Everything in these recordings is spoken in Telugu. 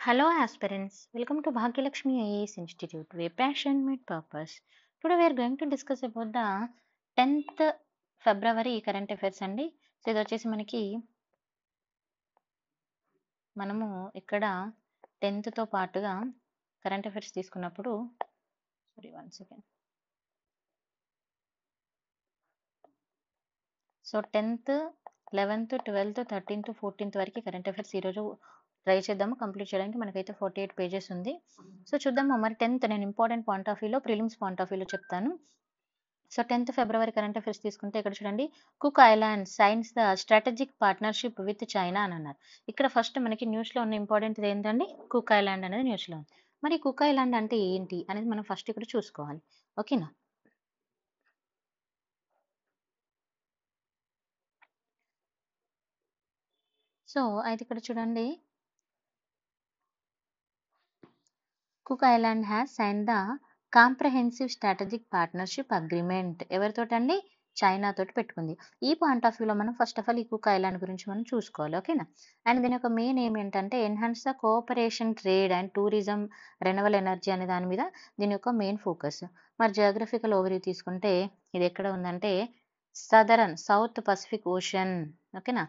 Hello, aspirants. Welcome to Bhagyalakshmi IAS Institute, where passion meet purpose. Today, we are going to discuss about the 10th February current affairs అండి. సో ఇది వచ్చేసి మనము ఇక్కడ 10th తో పాటుగా కరెంట్ అఫైర్స్ తీసుకున్నప్పుడు sorry 1 second. So 10th, 11th, 12th, 13th, 14th వరకు కరెంట్ అఫైర్స్ ఈరోజు ట్రై చేద్దాము కంప్లీట్ చేయడానికి. మనకైతే 48 పేజెస్ ఉంది. సో చూద్దాము మరి 10th నేను ఇంపార్టెంట్ పాయింట్ ఆఫ్ వ్యూలో ప్రిలిమ్స్ పాయింట్ ఆఫ్ వ్యూలో చెప్తాను. సో 10th ఫిబ్రవరి కరెంట్ అఫైర్స్ తీసుకుంటే ఇక్కడ చూడండి, Cook island science the strategic partnership with China అని అన్నారు. ఇక్కడ ఫస్ట్ మనకి న్యూస్లో ఉన్న ఇంపార్టెంట్ ఏంటండి, కుక్ ఐలాండ్ అనేది న్యూస్లో ఉంది. మరి కుక్ ఐలాండ్ అంటే ఏంటి అనేది మనం ఫస్ట్ ఇక్కడ చూసుకోవాలి. ఓకేనా. సో అయితే ఇక్కడ చూడండి, Cook Island has sign the comprehensive strategic partnership agreement. ఎవరితోటండి, చైనా తోటి పెట్టుకుంది. ఈ పాయింట్ ఆఫ్ వ్యూలో మనం ఫస్ట్ ఆఫ్ ఆల్ ఈ కుక్ ఐలాండ్ గురించి మనం చూసుకోవాలి. ఓకేనా. అండ్ దీని యొక్క మెయిన్ ఏం ఏంటంటే enhance the cooperation, trade and tourism, renewal energy అనే దాని మీద దీని యొక్క మెయిన్ ఫోకస్. మరి జియోగ్రఫికల్ ఓవర్వ్యూ తీసుకుంటే ఇది ఎక్కడ ఉందంటే సౌత్ పసిఫిక్ ఓషన్. ఓకేనా.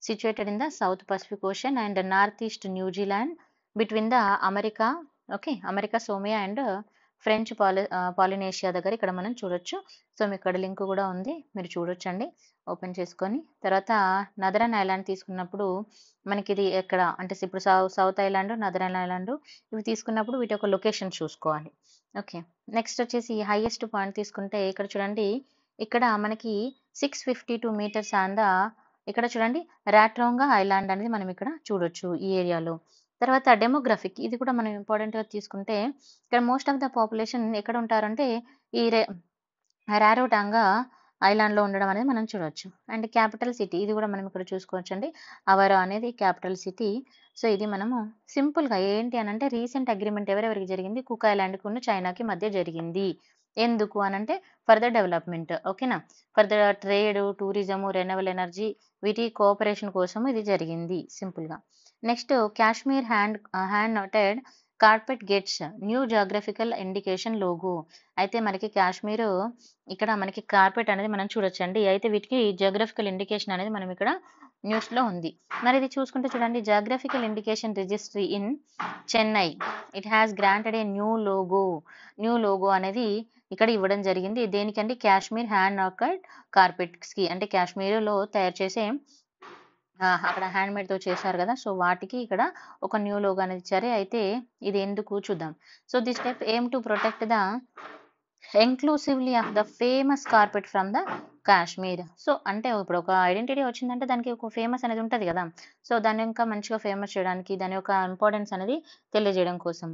Situated in the South Pacific Ocean and north east New Zealand between the America, okay, America, Samoa and French Polynesia దగ్గర ఇక్కడ మనం చూడొచ్చు. సో మీకు ఇక్కడ లింక్ కూడా ఉంది, మీరు చూడొచ్చండి ఓపెన్ చేసుకొని. తర్వాత నదరన్ ఐలాండ్ తీసుకున్నప్పుడు మనకి ఇది ఎక్కడ అంటే ఇప్పుడు సౌత్ ఐలాండ్, నదరన్ ఐలాండ్ ఇవి తీసుకున్నప్పుడు వీటి యొక్క లొకేషన్ చూసుకోవాలి. ఓకే. నెక్స్ట్ వచ్చేసి హైయెస్ట్ పాయింట్ తీసుకుంటే ఇక్కడ చూడండి, ఇక్కడ మనకి 652 మీటర్స్ ఆన్ ద, ఇక్కడ చూడండి రాట్రోంగా ఐలాండ్ అనేది మనం ఇక్కడ చూడొచ్చు ఈ ఏరియాలో. తర్వాత డెమోగ్రఫిక్, ఇది కూడా మనం ఇంపార్టెంట్గా తీసుకుంటే ఇక్కడ మోస్ట్ ఆఫ్ ద పాపులేషన్ ఎక్కడ ఉంటారంటే ఈ రారోటాంగా ఐలాండ్లో ఉండడం అనేది మనం చూడవచ్చు. అండ్ క్యాపిటల్ సిటీ, ఇది కూడా మనం ఇక్కడ చూసుకోవచ్చు అండి, అవరా అనేది క్యాపిటల్ సిటీ. సో ఇది మనము సింపుల్గా ఏంటి అని అంటే రీసెంట్ అగ్రిమెంట్ ఎవరెవరికి జరిగింది, కుక్ ఐలాండ్కి ఉన్న చైనాకి మధ్య జరిగింది. ఎందుకు అనంటే ఫర్దర్ డెవలప్మెంట్. ఓకేనా. Further trade, tourism, renewal energy వీటి కోఆపరేషన్ కోసం ఇది జరిగింది సింపుల్గా. Next Kashmir hand noted carpet gets new geographical indication logo. అయితే మనకి కాశ్మీర్ ఇక్కడ మనకి కార్పెట్ అనేది మనం చూడొచ్చండి. అయితే వీటికి జియోగ్రఫికల్ ఇండికేషన్ అనేది మనం ఇక్కడ న్యూస్లో ఉంది. మరి ఇది చూసుకుంటే చూడండి, geographical indication registry in Chennai, it has granted a new logo అనేది ఇక్కడ ఇవ్వడం జరిగింది. దేనికండి, కాశ్మీర్ హ్యాండ్ నాకెడ్ కార్పెట్స్కి, అంటే కాశ్మీర్లో తయారు చేసే అక్కడ హ్యాండ్మేడ్తో చేశారు కదా, సో వాటికి ఇక్కడ ఒక న్యూ లోగో అనేది ఇచ్చారు. అయితే ఇది ఎందుకు చూద్దాం. So this step aim to protect the exclusively of the famous carpet from the Kashmir. So అంటే ఇప్పుడు ఒక ఐడెంటిటీ వచ్చిందంటే దానికి ఒక ఫేమస్ అనేది ఉంటుంది కదా, సో దాన్ని ఇంకా మంచిగా ఫేమస్ చేయడానికి దాని యొక్క ఇంపార్టెన్స్ అనేది తెలియజేయడం కోసం.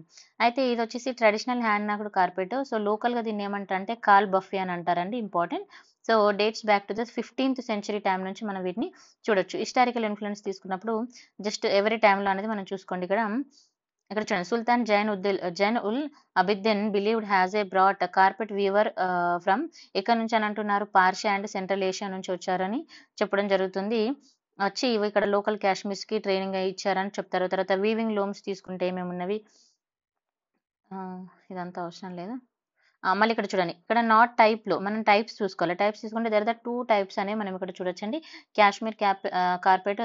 అయితే ఇది వచ్చేసి ట్రెడిషనల్ హ్యాండ్ నాకుడు కార్పెట్. సో లోకల్గా దీన్ని ఏమంటారంటే కాల్ బఫే అని అంటారండి, important. So dates back to the 15th century time నుంచి మనం వీటిని చూడొచ్చు. హిస్టారికల్ ఇన్ఫ్లుయెన్స్ తీసుకున్నప్పుడు జస్ట్ ఎవరి టైంలో అనేది మనం చూసుకోండి. ఇక్కడ చూడండి, Sultan Zain ul Abidin believed has a brought carpet weaver from, ఎక్కడ నుంచి అని అంటున్నారు, పార్షియా అండ్ సెంట్రల్ ఏషియా నుంచి వచ్చారని చెప్పడం జరుగుతుంది. వచ్చి ఇవి ఇక్కడ లోకల్ కాశ్మీర్స్కి ట్రైనింగ్ ఇచ్చారని చెప్తారు. తర్వాత వీవింగ్ లూమ్స్ తీసుకుంటే ఏమేమి ఉన్నవి, ఇదంతా అవసరం లేదు. మళ్ళీ ఇక్కడ చూడండి, ఇక్కడ నాట్ టైప్లో మనం టైప్స్ చూసుకోవాలి. టైప్స్ తీసుకుంటే దర్ ద 2 టైప్స్ అనేవి మనం ఇక్కడ చూడొచ్చండి. Kashmir carpet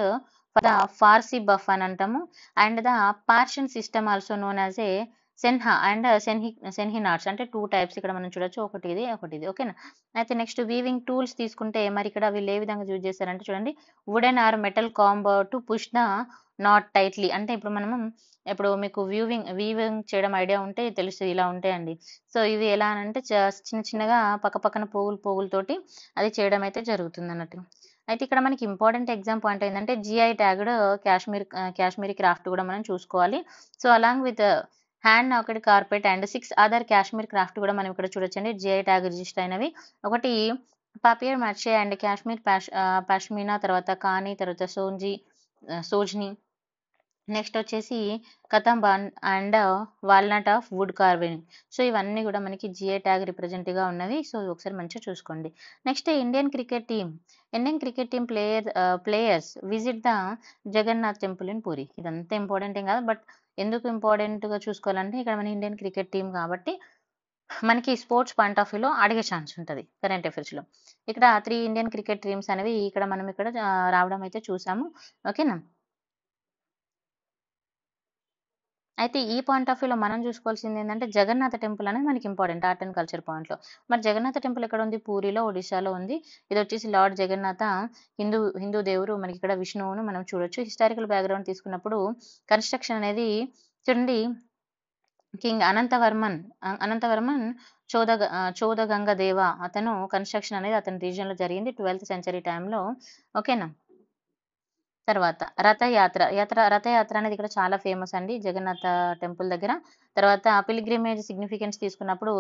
for the Farsi బఫ్ అని అంటాము, and the Persian system also known as a Senneh and Senhi knots, అంటే 2 టైప్స్ ఇక్కడ మనం చూడొచ్చు, ఒకటి ఇది ఒకటి ఇది. ఓకేనా. అయితే నెక్స్ట్ వీవింగ్ టూల్స్ తీసుకుంటే మరి ఇక్కడ వీళ్ళు ఏ విధంగా యూజ్ చేస్తారంటే చూడండి, wooden are metal combo to push the not tightly. అంటే ఇప్పుడు మీకు వీవింగ్ చేయడం ఐడియా ఉంటే తెలుస్తుంది, ఇలా ఉంటాయండి. సో ఇవి ఎలా అంటే చిన్న చిన్నగా పక్కన పోగులతోటి అది చేయడం అయితే జరుగుతుంది అన్నట్టు. అయితే ఇక్కడ మనకి ఇంపార్టెంట్ ఎగ్జామ్ పాయింట్ ఏంటంటే జిఐ ట్యాగ్డ్ కాశ్మీరీ క్రాఫ్ట్ కూడా మనం చూసుకోవాలి. So along with hand knotted carpet and 6 other Kashmir craft కూడా మనం ఇక్కడ చూడొచ్చండి, జిఐ ట్యాగ్ రిజిస్టర్ అయినవి. ఒకటి papier mache and Kashmir pashmina, తర్వాత కాని, తర్వాత సోజ్ని, నెక్స్ట్ వచ్చేసి Khatamband and walnut of wood carving. So ఇవన్నీ కూడా మనకి జిఐ ట్యాగ్ రిప్రజెంటేటివ్గా ఉన్నవి. సో ఒకసారి మంచిగా చూసుకోండి. Next Indian cricket team players visit the Jagannath temple in Puri. ఇదంతా ఇంపార్టెంట్ ఏం కాదు, బట్ ఎందుకు ఇంపార్టెంట్గా చూసుకోవాలంటే ఇక్కడ మన ఇండియన్ క్రికెట్ టీం కాబట్టి మనకి స్పోర్ట్స్ పాయింట్ ఆఫ్ వ్యూలో అడిగే ఛాన్స్ ఉంటుంది కరెంట్ అఫైర్స్లో. ఇక్కడ 3 ఇండియన్ క్రికెట్ టీమ్స్ అనేవి మనం ఇక్కడ రావడం అయితే చూసాము. ఓకేనా. అయితే ఈ పాయింట్ ఆఫ్ వ్యూలో మనం చూసుకోవాల్సింది ఏంటంటే జగన్నాథ టెంపుల్ అనేది మనకి ఇంపార్టెంట్ ఆర్ట్ అండ్ కల్చర్ పాయింట్లో. మరి జగన్నాథ టెంపుల్ ఎక్కడ ఉంది? పూరిలో, ఒడిశాలో ఉంది. ఇది వచ్చేసి లార్డ్ జగన్నాథ హిందూ దేవుడు. మనకి ఇక్కడ విష్ణువును మనం చూడొచ్చు. హిస్టారికల్ బ్యాక్గ్రౌండ్ తీసుకున్నప్పుడు కన్స్ట్రక్షన్ అనేది చూడండి, కింగ్ అనంతవర్మన్ చోదగంగ దేవ అతను కన్స్ట్రక్షన్ అనేది అతని రీజియన్లో జరిగింది 12th సెంచరీ టైంలో. ఓకేనా. తర్వాత రథయాత్ర అనేది ఇక్కడ చాలా ఫేమస్ అండి జగన్నాథ టెంపుల్ దగ్గర. తర్వాత పిలిగ్రిమేజ్ సిగ్నిఫికెన్స్ తీసుకున్నప్పుడు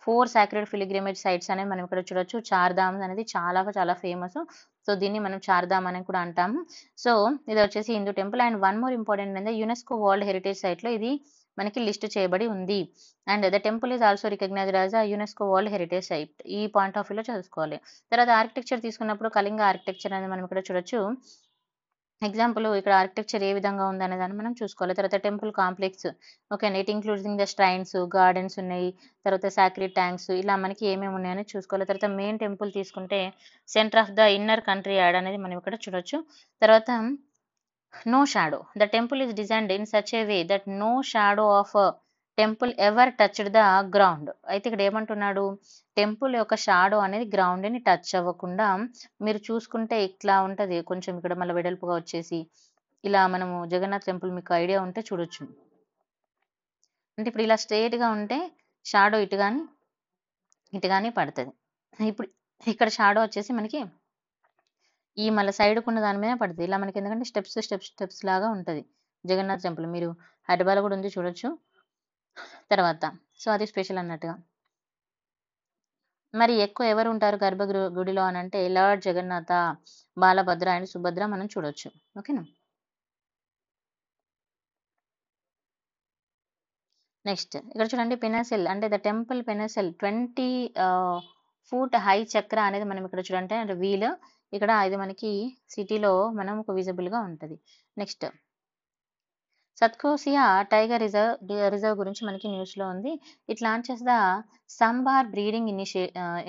ఫోర్ సాక్రెడ్ పిలిగ్రిమేజ్ సైట్స్ అనేవి మనం ఇక్కడ చూడొచ్చు. చార్ధామ్ అనేది చాలా చాలా ఫేమస్. సో దీన్ని మనం చార్ధామ్ అని కూడా అంటాము. సో ఇది వచ్చేసి Hindu temple. And one more important అంటే యునెస్కో వరల్డ్ హెరిటేజ్ సైట్లో ఇది మనకి లిస్ట్ చేయబడి ఉంది. And the temple is also recognised as a UNESCO world heritage site. ఈ పాయింట్ ఆఫ్ వ్యూలో చూసుకోవాలి. తర్వాత ఆర్కిటెక్చర్ తీసుకున్నప్పుడు కళింగ ఆర్కిటెక్చర్ అనేది మనం ఇక్కడ చూడొచ్చు. ఎగ్జాంపుల్ ఇక్కడ ఆర్కిటెక్చర్ ఏ విధంగా ఉందనే దాన్ని మనం చూసుకోవాలి. తర్వాత temple complex, okay, it including the strains, gardens ఉన్నాయి. తర్వాత సాక్రెడ్ ట్యాంక్స్, ఇలా మనకి ఏమేమి ఉన్నాయని చూసుకోవాలి. తర్వాత మెయిన్ టెంపుల్ తీసుకుంటే centre of the inner courtyard అనేది మనం ఇక్కడ చూడొచ్చు. తర్వాత no shadow, the temple is designed in such a way that no shadow of temple ever touched the ground. అయితే ఇక్కడ ఏమంటున్నాడు, టెంపుల్ యొక్క షాడో అనేది గ్రౌండ్ని టచ్ అవ్వకుండా మీరు చూసుకుంటే ఇట్లా ఉంటుంది. కొంచెం ఇక్కడ మళ్ళీ వెడల్పుగా వచ్చేసి ఇలా మనము జగన్నాథ్ టెంపుల్ మీకు ఐడియా ఉంటే చూడొచ్చు. అంటే ఇప్పుడు ఇలా స్ట్రైట్గా ఉంటే షాడో ఇటు కానీ పడుతుంది. ఇప్పుడు ఇక్కడ షాడో వచ్చేసి మనకి ఈ మళ్ళీ సైడ్కు ఉన్న దాని మీద పడుతుంది. ఇలా మనకి ఎందుకంటే స్టెప్స్ లాగా ఉంటుంది జగన్నాథ్ టెంపుల్. మీరు హైదరాబాద్ కూడా ఉంది, చూడొచ్చు. తర్వాత సో అది స్పెషల్ అన్నట్టుగా. మరి ఎక్కువ ఎవరు ఉంటారు గుడిలో అని అంటే లార్డ్ జగన్నాథ, బాలభద్ర అండ్ సుభద్ర మనం చూడొచ్చు. ఓకేనా. నెక్స్ట్ ఇక్కడ చూడండి, పెనసెల్ అంటే ద టెంపుల్ పెనసెల్ 20 ఫూట్ హై చక్ర అనేది మనం ఇక్కడ చూడండి అంటే వీల్. ఇక్కడ ఇది మనకి సిటీలో మనం ఒక విజిబుల్గా ఉంటుంది. నెక్స్ట్ సత్కోసియా టైగర్ రిజర్వ్ గురించి మనకి న్యూస్లో ఉంది. It launches the sambar breeding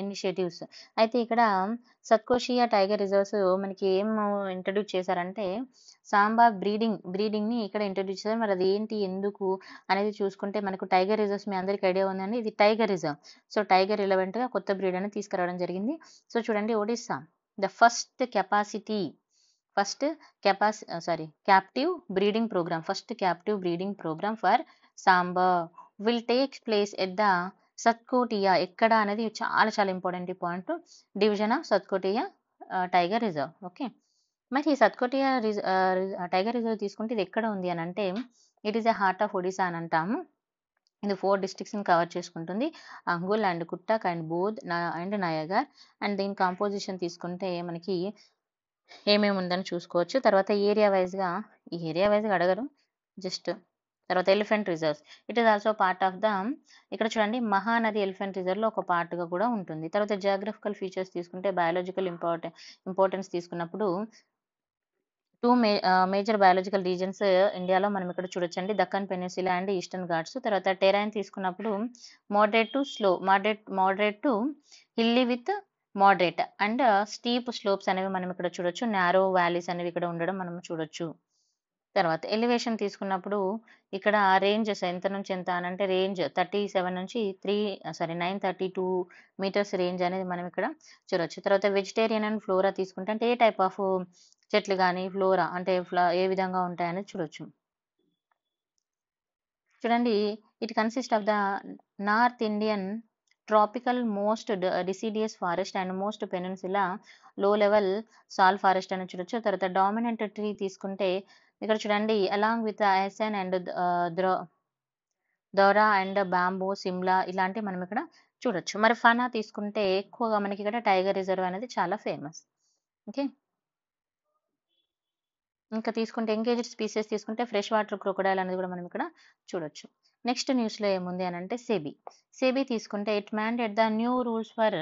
initiatives. అయితే ఇక్కడ సత్కోసియా టైగర్ రిజర్వ్స్ మనకి ఏం ఇంట్రడ్యూస్ చేశారంటే సాంబార్ బ్రీడింగ్ని ఇక్కడ ఇంట్రడ్యూస్ చేశారు. మరి అది ఏంటి, ఎందుకు అనేది చూసుకుంటే మనకు టైగర్ రిజర్వ్స్ మీ అందరికీ ఐడియా ఉందండి. ఇది టైగర్ రిజర్వ్. సో టైగర్ రిలవెంట్గా కొత్త బ్రీడ్ అనేది తీసుకురావడం జరిగింది. సో చూడండి, Odisha the captive breeding program for Samba will take place at the Satkosia. ఎక్కడ అనేది చాలా చాలా important point. Division of Satkosia tiger reserve. Okay. మరి ఈ సత్కోటియా టైగర్ రిజర్వ్ తీసుకుంటే ఇది ఎక్కడ ఉంది అని అంటే it is a heart of Odisha అని అంటాము. ఇది 4 డిస్ట్రిక్ట్స్ని కవర్ చేసుకుంటుంది. Angul and Cuttack and Boudh and Nayagarh. And దీని కాంపోజిషన్ తీసుకుంటే మనకి ఏమేమి ఉందని చూసుకోవచ్చు. తర్వాత ఏరియా వైజ్గా అడగరు జస్ట్. తర్వాత elephant reserves, it is also part of the, ఇక్కడ చూడండి మహానది ఎలిఫెంట్ రిజర్వ్లో ఒక పార్ట్గా కూడా ఉంటుంది. తర్వాత జియోగ్రఫికల్ ఫీచర్స్ తీసుకుంటే బయాలజికల్ ఇంపార్టెన్స్ తీసుకున్నప్పుడు 2 మేజర్ బయాలజికల్ రీజన్స్ ఇండియాలో మనం ఇక్కడ చూడొచ్చండి, Deccan peninsula and eastern Ghats. తర్వాత టెరైన్ తీసుకున్నప్పుడు moderate to hilly with moderate and steep slopes అనేవి మనం ఇక్కడ చూడొచ్చు. నారో వ్యాలీస్ అనేవి ఇక్కడ ఉండడం మనం చూడొచ్చు. తర్వాత ఎలివేషన్ తీసుకున్నప్పుడు ఇక్కడ రేంజెస్ ఎంత నుంచి ఎంత అని అంటే రేంజ్ 37 నుంచి 932 మీటర్స్ రేంజ్ అనేది మనం ఇక్కడ చూడొచ్చు. తర్వాత వెజిటేరియన్ అండ్ ఫ్లోరా తీసుకుంటే అంటే ఏ టైప్ ఆఫ్ చెట్లు కానీ ఫ్లోరా అంటే ఏ విధంగా ఉంటాయనేది చూడొచ్చు. చూడండి, it consist of the north Indian tropical most deciduous forest and most peninsula low level sal forest అని చూడొచ్చు. తర్వాత డామినెంట్ ట్రీ తీసుకుంటే ఇక్కడ చూడండి along with asan and dhaura and bamboo, simul ఇలాంటివి మనం ఇక్కడ చూడొచ్చు. మరి ఫనా తీసుకుంటే ఎక్కువగా మనకి ఇక్కడ టైగర్ రిజర్వ్ అనేది చాలా ఫేమస్. ఓకే. ఇంకా తీసుకుంటే ఎంగేజ్డ్ స్పీసెస్ తీసుకుంటే ఫ్రెష్ వాటర్ క్రొకొడైల్ అనేది కూడా మనం ఇక్కడ చూడొచ్చు. నెక్స్ట్ న్యూస్‌లో ఏముంది అనంటే సెబీ తీసుకుంటే it mandate the new rules for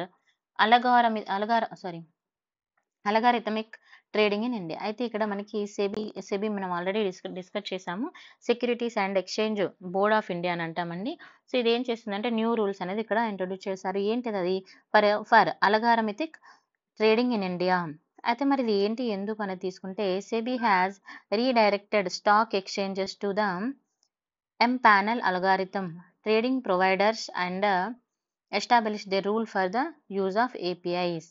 algorithmic trading in India. అయితే ఇక్కడ మనకి సెబీ మనం ఆల్రెడీ డిస్కస్ చేసాము. Securities and exchange board of India అని అంటామండి. సో ఇది ఏం చేస్తుందంటే న్యూ రూల్స్ అనేది ఇక్కడ ఇంట్రొడ్యూస్ చేశారు. ఏంటిది అది? For algorithmic trading in India. అయితే మరి ఇది ఏంటి? ఎందుకు అనేది తీసుకుంటే SEBI has redirected stock exchanges to the M-panel algorithm trading providers and established the rule for the use of APIs.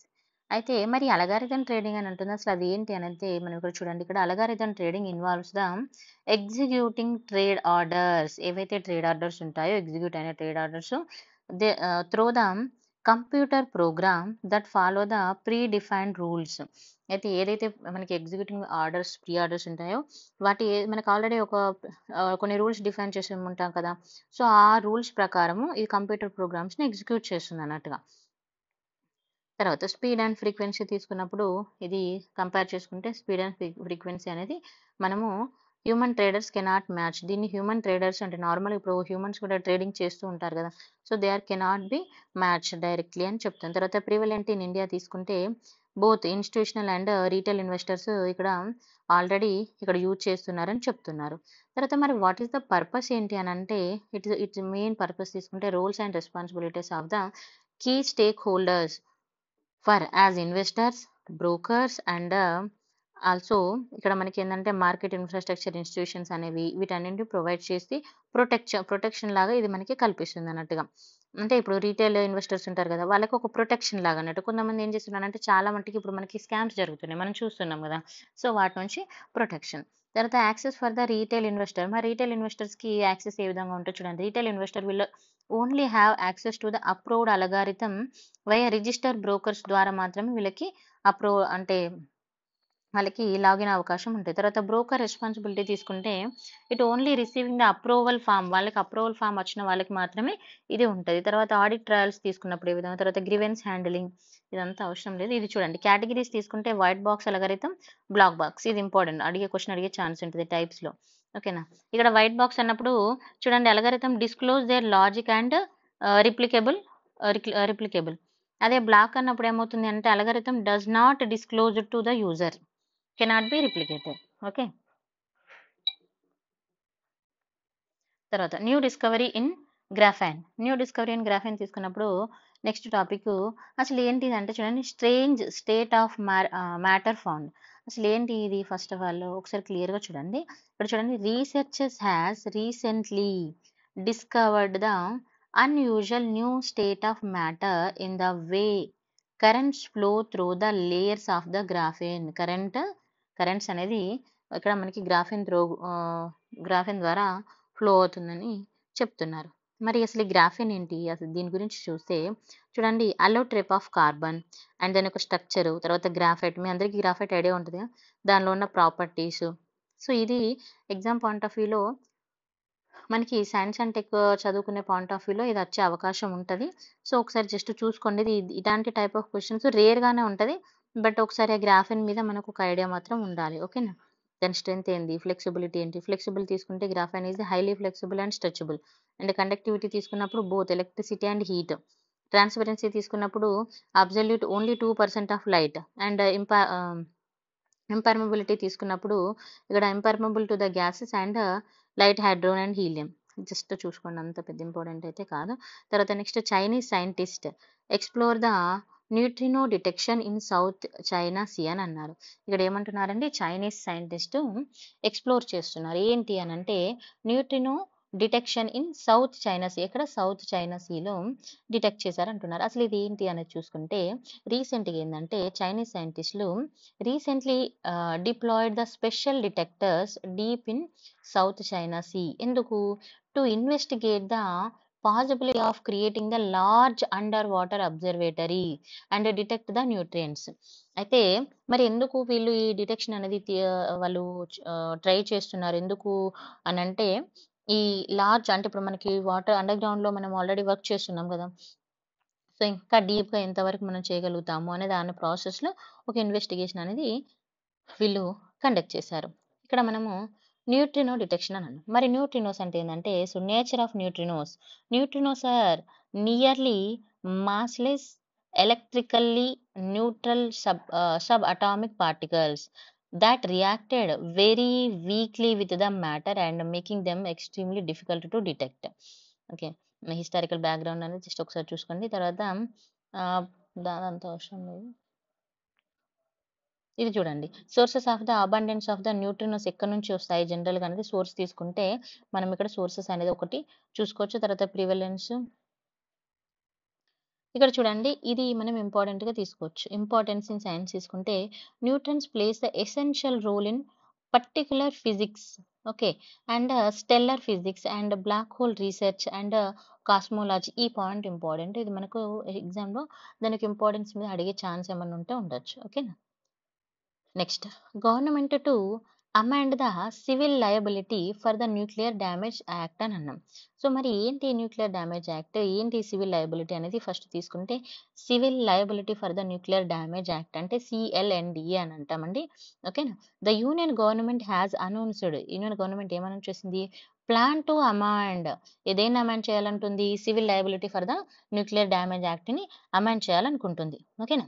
అయితే మరి అల్గారిథం ట్రేడింగ్ అని అంటుంది. అసలు అది ఏంటి అని అంటే మనం ఇక్కడ చూడండి. ఇక్కడ algorithm trading involves the executing trade orders. ఏవైతే ట్రేడ్ ఆర్డర్స్ ఉంటాయో ఎగ్జిక్యూట్ అయిన trade orders through the computer program that follow the pre defined rules. అయితే ఏదైతే మనకి ఎగ్జిక్యూటింగ్ ఆర్డర్స్ ప్రీ ఆర్డర్స్ ఉంటాయో మనకు ఆల్రెడీ కొన్ని రూల్స్ డిఫైన్ చేసి ఉంటాం కదా. సో ఆ రూల్స్ ప్రకారము ఈ కంప్యూటర్ ప్రోగ్రామ్స్ని ఎగ్జిక్యూట్ చేస్తుంది అన్నట్టుగా. తర్వాత స్పీడ్ అండ్ ఫ్రీక్వెన్సీ తీసుకున్నప్పుడు ఇది కంపేర్ చేసుకుంటే స్పీడ్ అండ్ ఫ్రీక్వెన్సీ అనేది మనము హ్యూమన్ ట్రేడర్స్ కెనాట్ మ్యాచ్. దీన్ని హ్యూమన్ ట్రేడర్స్ అంటే నార్మల్ ఇప్పుడు హ్యూమన్స్ కూడా ట్రేడింగ్ చేస్తూ ఉంటారు కదా. So they are cannot be match directly అని చెప్తాను. తర్వాత ప్రివలెంట్ ఇన్ ఇండియా తీసుకుంటే both institutional and retail investors ఇక్కడ ఆల్రెడీ ఇక్కడ యూజ్ చేస్తున్నారని చెప్తున్నారు. తర్వాత మరి వాట్ ఈస్ ద పర్పస్ ఏంటి అని అంటే ఇట్స్ మెయిన్ పర్పస్ తీసుకుంటే roles and responsibilities of the key stake holders for as investors, brokers and also ఇక్కడ మనకి ఏంటంటే మార్కెట్ ఇన్ఫ్రాస్ట్రక్చర్ ఇన్స్టిట్యూషన్స్ అనేవి వీటన్నింటిని ప్రొవైడ్ చేసి ప్రొటెక్షన్ లాగా ఇది మనకి కల్పిస్తుంది అన్నట్టుగా. అంటే ఇప్పుడు రీటైల్ ఇన్వెస్టర్స్ ఉంటారు కదా, వాళ్ళకి ఒక ప్రొటెక్షన్ లాగా అన్నట్టు. కొంతమంది ఏం చేస్తున్నారంటే చాలా మట్టుకి ఇప్పుడు మనకి స్కామ్స్ జరుగుతున్నాయి, మనం చూస్తున్నాం కదా. సో వాటి నుంచి ప్రొటెక్షన్. తర్వాత access for the retail investor. మరి రీటైల్ ఇన్వెస్టర్స్కి యాక్సెస్ ఏ విధంగా ఉంటుంది చూడండి. Retail investor will only have access to the approved algorithm via register brokers ద్వారా మాత్రమే వీళ్ళకి వాళ్ళకి లాగిన్ అవకాశం ఉంటుంది. తర్వాత బ్రోకర్ రెస్పాన్సిబిలిటీ తీసుకుంటే it only receiving the approval form. వాళ్ళకి అప్రూవల్ ఫామ్ వచ్చిన వాళ్ళకి మాత్రమే ఇది ఉంటుంది. తర్వాత ఆడిట్ ట్రయల్స్ తీసుకున్నప్పుడు ఈ విధంగా. తర్వాత గ్రీవెన్స్ హ్యాండిలింగ్ ఇదంతా అవసరం లేదు. ఇది చూడండి కేటగిరీస్ తీసుకుంటే white box algorithm, black box. ఇది ఇంపార్టెంట్, క్వశ్చన్ అడిగే ఛాన్స్ ఉంటుంది టైప్స్లో. ఓకేనా. ఇక్కడ వైట్ బాక్స్ అన్నప్పుడు చూడండి algorithm disclose their logic and replicable. అదే బ్లాక్ అన్నప్పుడు ఏమవుతుంది అంటే algorithm does not disclose to the user, cannot be replicated. Okay. తర్వాత న్యూ డిస్కవరీ ఇన్ గ్రాఫైన్ తీసుకున్నప్పుడు నెక్స్ట్ టాపిక్ అసలు ఏంటిది అంటే చూడండి strange state of matter found. అసలు ఏంటి ఇది? ఫస్ట్ ఆఫ్ ఆల్ ఒకసారి క్లియర్గా చూడండి. ఇక్కడ చూడండి researchers has recently discovered the unusual new state of matter in the way currents flow through the layers of the graphene. Currents అనేది ఇక్కడ మనకి గ్రాఫిన్ ద్వారా ఫ్లో అవుతుందని చెప్తున్నారు. మరి అసలు ఈ గ్రాఫిన్ ఏంటి? అసలు దీని గురించి చూస్తే చూడండి అలోట్రేప్ ఆఫ్ కార్బన్ అండ్ దాని యొక్క స్ట్రక్చరు, తర్వాత గ్రాఫైట్. మీ అందరికీ గ్రాఫైట్ ఐడియా ఉంటుంది, దానిలో ఉన్న ప్రాపర్టీస్. సో ఇది ఎగ్జామ్ పాయింట్ ఆఫ్ వ్యూలో మనకి సైన్స్ అండ్ టెక్ చదువుకునే పాయింట్ ఆఫ్ వ్యూలో ఇది వచ్చే అవకాశం ఉంటుంది. సో ఒకసారి జస్ట్ చూసుకోండి. ఇది ఇలాంటి టైప్ ఆఫ్ క్వశ్చన్స్ రేర్గానే ఉంటుంది, బట్ ఒకసారి ఆ గ్రాఫిన్ మీద మనకు ఒక ఐడియా మాత్రం ఉండాలి. ఓకేనా. దాని స్ట్రెంత్ ఏంటి, ఫ్లెక్సిబిలిటీ ఏంటి. ఫ్లెక్సిబుల్ తీసుకుంటే graphene is highly flexible and stretchable. And conductivity తీసుకున్నప్పుడు both electricity and heat. Transparency తీసుకున్నప్పుడు absolute only 2% of light. And impermeability తీసుకున్నప్పుడు ఇక్కడ impermeable to the gases and light, hydrogen and helium. Just చూసుకోండి, అంత పెద్ద ఇంపార్టెంట్ అయితే కాదు. తర్వాత next Chinese scientist explore the neutrino detection in south China Sea అని అన్నారు. ఇక్కడ ఏమంటున్నారండి, చైనీస్ సైంటిస్ట్ ఎక్స్ప్లోర్ చేస్తున్నారు. ఏంటి అని అంటే neutrino detection in south China sea. ఇక్కడ సౌత్ చైనా సీలో డిటెక్ట్ చేశారంటున్నారు. అసలు ఇది ఏంటి అనేది చూసుకుంటే రీసెంట్గా ఏంటంటే చైనీస్ సైంటిస్టులు recently deployed the special detectors deep in south China sea. ఎందుకు? To investigate the possibility of creating the large underwater observatory and detect the nutrients. అయితే మరి ఎందుకు వీళ్ళు ఈ డిటెక్షన్ అనేది వాళ్ళు ట్రై చేస్తున్నారు? ఎందుకు అని అంటే ఈ లార్జ్ అంటే ఇప్పుడు మనకి వాటర్ అండర్ గ్రౌండ్లో మనం ఆల్రెడీ వర్క్ చేస్తున్నాం కదా. సో ఇంకా డీప్గా ఎంతవరకు మనం చేయగలుగుతాము అనే దాని ప్రాసెస్లో ఒక ఇన్వెస్టిగేషన్ అనేది వీళ్ళు కండక్ట్ చేశారు. ఇక్కడ మనము న్యూట్రినో డిటెక్షన్ అని అన్నాం. మరి న్యూట్రినోస్ అంటే ఏందంటే, so nature of neutrinos. Neutrinos are nearly massless electrically neutral subatomic particles that reacted very weakly with the matter and making them extremely difficult to detect. Okay. Historical background అనేది జస్ట్ ఒకసారి చూసుకోండి. తర్వాత ఆహ్, దానంత అవసరం లేదు. ఇది చూడండి. Sources of the abundance of the neutrinos ఎక్కడి నుంచి వస్తాయి జనరల్‌గా అనేది సోర్స్ తీసుకుంటే, మనం ఇక్కడ సోర్సెస్ అనేది ఒకటి చూసుకోవచ్చు. తర్వాత ప్రివలెన్స్ ఇక్కడ చూడండి. ఇది మనం ఇంపార్టెంట్‌గా తీసుకోవచ్చు. ఇంపార్టెన్స్ ఇన్ సైన్స్ తీసుకుంటే, neutrons plays the essential role in particular physics. Okay. And stellar physics and black hole research and cosmology. ఈ పాయింట్ ఇంపార్టెంట్. ఇది మనకు ఎగ్జామ్‌లో దానికి ఇంపార్టెన్స్ మీద అడిగే ఛాన్స్ ఏమన్నా ఉంటే ఉండొచ్చు. ఓకేనా? Next, government to amend the civil liability for the nuclear damage act అని అన్నాం. సో మరి ఏంటి న్యూక్లియర్ డ్యామేజ్ యాక్ట్, ఏంటి సివిల్ లయబిలిటీ అనేది ఫస్ట్ తీసుకుంటే, civil liability for the nuclear damage act అంటే సిఎల్ఎన్డిఏ అని అంటామండి. ఓకేనా? The union government has announced, union government ఏమనౌన్స్ చేసింది, ప్లాన్ టు అమెండ్, ఏదైనా అమెండ్ చేయాలంటుంది, civil liability for the nuclear damage యాక్ట్ని అమెండ్ చేయాలనుకుంటుంది. ఓకేనా?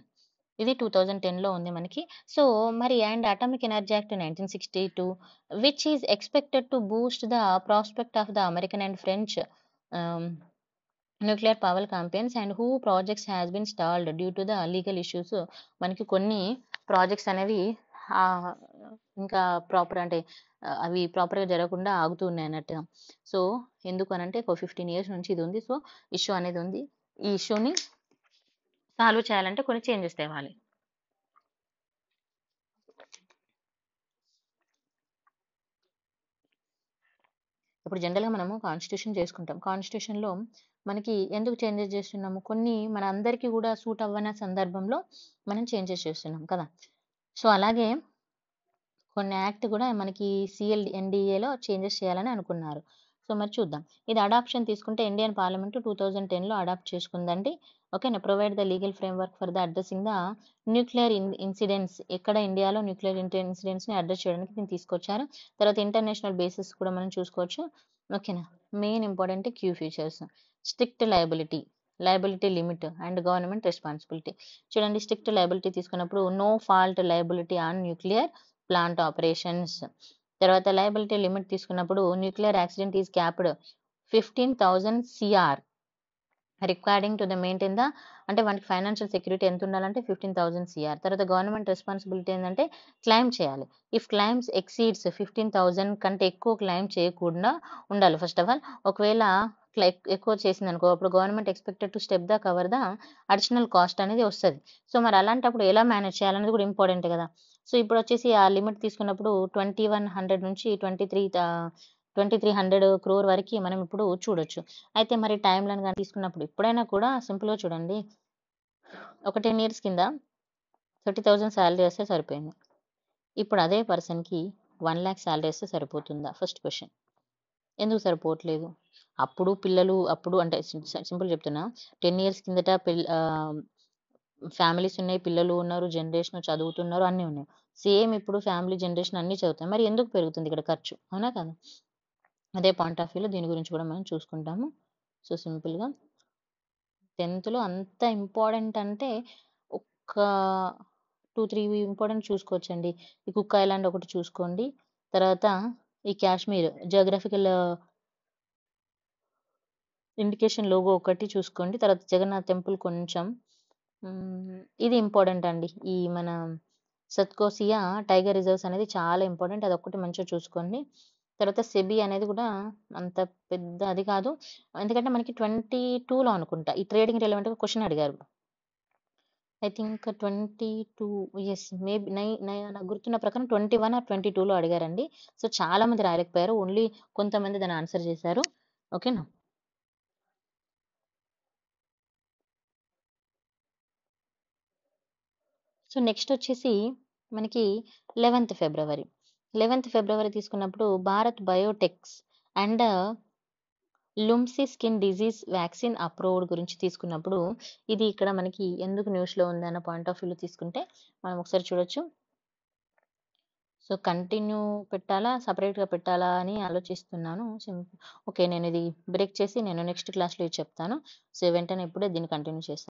ఇది 2010లో ఉంది మనకి. సో మరి and atomic energy act 1962 which is expected to boost the prospect of the American and French ah, nuclear power campaigns and who projects has been stalled due to the legal issues. మనకి కొన్ని ప్రాజెక్ట్స్ అనేవి ఆహ్, ఇంకా ప్రాపర్ అంటే అవి ప్రాపర్‌గా జరగకుండా ఆగుతూ ఉన్నాయన్నట్టుగా. సో ఎందుకు అనంటే ఒక 15 ఇయర్స్ నుంచి ఇది ఉంది. సో ఇష్యూ అనేది ఉంది. ఈ ఇష్యూని సాల్వ్ చేయాలంటే కొన్ని చేంజెస్ తేవాలి. ఇప్పుడు జనరల్‌గా మనము కాన్స్టిట్యూషన్ చేసుకుంటాం. కాన్స్టిట్యూషన్‌లో మనకి ఎందుకు చేంజెస్ చేస్తున్నాము? కొన్ని మన అందరికీ గూడా సూట్ అవ్వన సందర్భంలో మనం చేంజెస్ చేస్తున్నాం కదా! సో, అలాగే కొన్ని యాక్ట్ గూడా మనకి ఎన్‌డీఏలో చేంజెస్ చేయాలని అనుకున్నారు. సో, మరి చూద్దాం. ఇది అడాప్షన్ తీసుకుంటే ఇండియన్ పార్లమెంట్ 2010లో అడాప్ట్ చేసుకుందండి. ఓకేనా? Provide the legal framework for the addressing the nuclear incidents. ఎక్కడ ఇండియాలో న్యూక్లియర్ ఇన్సిడెంట్స్‌ని అడ్రెస్ చేయడానికి దీన్ని తీసుకొచ్చారు. తర్వాత ఇంటర్నేషనల్ బేసిస్ కూడా మనం చూసుకోవచ్చు. ఓకేనా? Main important key features. Strict liability, liability limit and government responsibility. చూడండి, స్ట్రిక్ట్ లయబిలిటీ తీసుకున్నప్పుడు no fault liability on nuclear plant operations. తర్వాత లయబిలిటీ లిమిట్ తీసుకున్నప్పుడు nuclear accident is capped 15,000 CR requiring to the maintain the, అంటే వానికి ఫైనాన్షియల్ సెక్యూరిటీ ఎంత ఉండాలంటే 15,000 సిఆర్. తర్వాత గవర్నమెంట్ రెస్పాన్సిబిలిటీ ఏంటంటే క్లెయిమ్ చేయాలి. ఇఫ్ క్లెయిమ్స్ ఎక్సీడ్స్ 15,000 కంటే ఎక్కువ క్లెయిమ్ చేయకుండా ఉండాలి ఫస్ట్ ఆఫ్ ఆల్. ఒకవేళ ఎక్కువ చేసిందనుకో, అప్పుడు government expected to step the cover the additional cost అనేది వస్తది. సో మరి అలాంటప్పుడు ఎలా మేనేజ్ చేయాలనేది కూడా ఇంపార్టెంట్ కదా! సో ఇప్పుడొచ్చేసి ఆ లిమిట్ తీసుకున్నప్పుడు 2100 నుంచి 2300 క్రోర్ వరకి మనం ఇప్పుడు చూడొచ్చు. అయితే మరి టైమ్ లైన్ గాని తీసుకున్నప్పుడు ఎప్పుడైనా కూడా సింపుల్‌గా చూడండి. ఒక 10 ఇయర్స్ కింద 30,000 సాలరీ వస్తే సరిపోయింది. ఇప్పుడు అదే పర్సన్‌కి 1,00,000 సాలరీ వస్తే సరిపోతుందా? First question. ఎందుకు సరిపోవట్లేదు? అప్పుడు అంటే సింపుల్ చెప్తున్నా. 10 ఇయర్స్ కిందట ఫ్యామిలీస్ ఉన్నాయి, పిల్లలు ఉన్నారు, జనరేషన్ చదువుతున్నారు, అన్నీ ఉన్నాయి. సేమ్ ఇప్పుడు ఫ్యామిలీ, జనరేషన్ అన్నీ చదువుతాయి. మరి ఎందుకు పెరుగుతుంది ఇక్కడ ఖర్చు? అవునా కాదా? అదే పాయింట్ ఆఫ్ వ్యూలో దీని గురించి కూడా మనం చూసుకుంటాము. సో సింపుల్‌గా 10థ్‌లో అంత ఇంపార్టెంట్ అంటే ఒక్క 2, 3 ఇంపార్టెంట్ చూసుకోవచ్చండి. ఈ కుక్ ఐలాండ్ ఒకటి చూసుకోండి. తర్వాత ఈ కాశ్మీర్ జియోగ్రాఫికల్ ఇండికేషన్ లోగో ఒకటి చూసుకోండి. తర్వాత జగన్నాథ్ టెంపుల్ కొంచెం. ఇది ఇంపార్టెంట్ అండి. ఈ మన సత్కోసియా టైగర్ రిజర్వ్స్ అనేది చాలా ఇంపార్టెంట్. అదొక్కటి మంచిగా చూసుకోండి. తర్వాత సెబీ అనేది కూడా అంత పెద్ద అది కాదు. ఎందుకంటే మనకి 22లో అనుకుంటా ఈ ట్రేడింగ్ రిలవెంట్‌గా క్వెషన్ అడిగారు. I think 22 yes. మేబీ నాకు గుర్తున్న ప్రకారం 21 ఆర్ 22లో అడిగారండి. సో చాలా మంది రాయలేకపోయారు. ఓన్లీ కొంతమంది దాన్ని ఆన్సర్ చేశారు. ఓకేనా? సో నెక్స్ట్ వచ్చేసి మనకి 11థ్ ఫిబ్రవరి. 11థ్ ఫిబ్రవరి తీసుకున్నప్పుడు Bharat Biotech's and lumpy skin disease vaccine approved గురించి తీసుకున్నప్పుడు, ఇది ఇక్కడ మనకి ఎందుకు న్యూస్‌లో ఉందన్న పాయింట్ ఆఫ్ వ్యూలో తీసుకుంటే మనం ఒకసారి చూడొచ్చు. సో, కంటిన్యూ పెట్టాలా? సెపరేట్‌గా పెట్టాలా? అని ఆలోచిస్తున్నాను. ఓకే. నేనిది బ్రేక్ చేసి నేను నెక్స్ట్ క్లాస్‌లో ఇది చెప్తాను. సో, వెంటనే ఇప్పుడే దీన్ని కంటిన్యూ చేస్తాను.